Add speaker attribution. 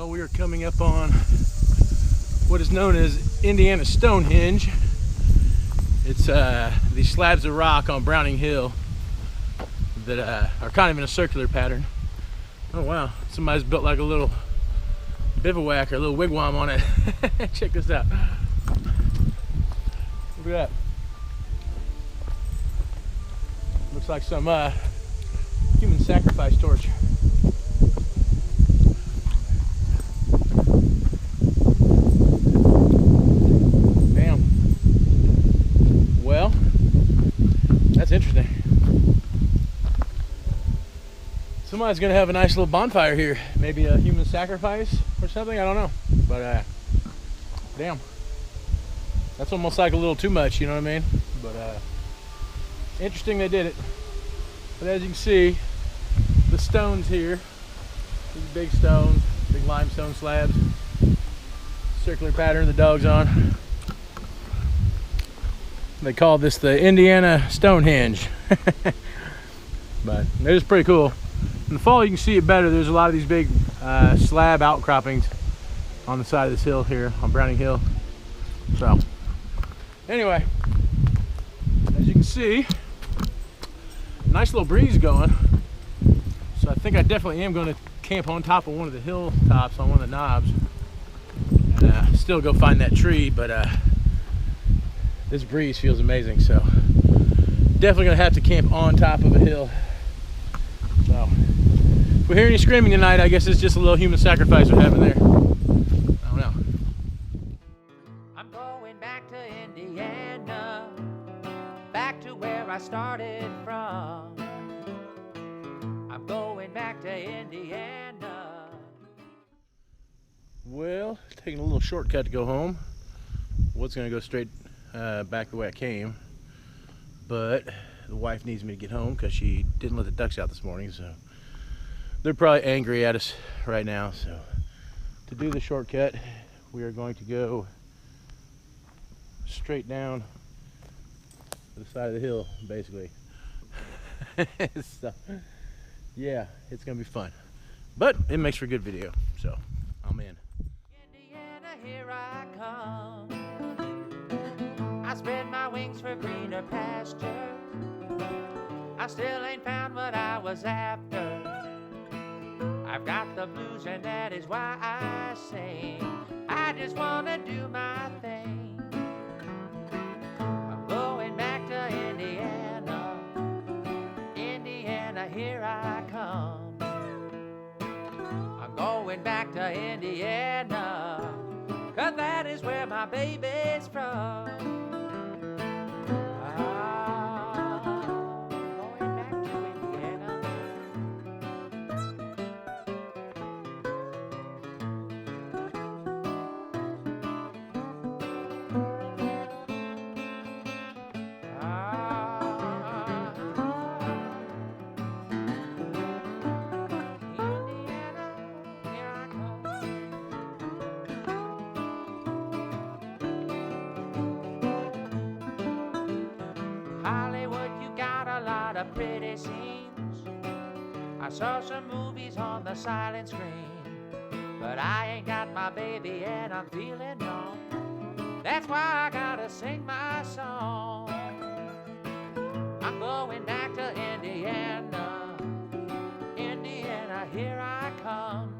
Speaker 1: Well, we are coming up on what is known as Indiana Stonehenge. It's these slabs of rock on Browning Hill that are kind of in a circular pattern. Oh wow, somebody's built like a little bivouac or a little wigwam on it. Check this out. Look at that. Looks like some human sacrifice torch. Damn. Well, that's interesting. Somebody's gonna have a nice little bonfire here. Maybe a human sacrifice or something, I don't know. But damn. That's almost like a little too much, you know what I mean? But interesting they did it. But as you can see, the stones here, these big stones, big limestone slabs, circular pattern the dog's on. They call this the Indiana Stonehenge. But it is pretty cool. In the fall you can see it better. There's a lot of these big slab outcroppings on the side of this hill here on Browning Hill. So anyway, as you can see, nice little breeze going. So I think I definitely am going to camp on top of one of the hill tops on one of the knobs and still go find that tree. But this breeze feels amazing, so definitely going to have to camp on top of a hill. So if we hear any screaming tonight, I guess it's just a little human sacrifice we're having there. I don't know.
Speaker 2: I'm going back to Indiana, back to where I started from. I'm going back to Indiana.
Speaker 1: Well, taking a little shortcut to go home. Was going to go straight back the way I came, but the wife needs me to get home because she didn't let the ducks out this morning, so they're probably angry at us right now. So to do the shortcut, we are going to go straight down to the side of the hill, basically. So yeah, it's gonna be fun, but it makes for a good video, so I'm in.
Speaker 2: Indiana, here I come. I spread my wings for greener pastures. I still ain't found what I was after. I've got the blues and that is why I sing. I just wanna do my thing. I'm going back to Indiana. Indiana, here I come. I'm going back to Indiana, 'cause that is where my baby's from. Going back to Indiana. Hollywood, you got a lot of pretty scenes. I saw some movies on the silent screen, but I ain't got my baby and I'm feeling wrong. That's why I gotta sing my song. I'm going back to Indiana. Indiana, here I come.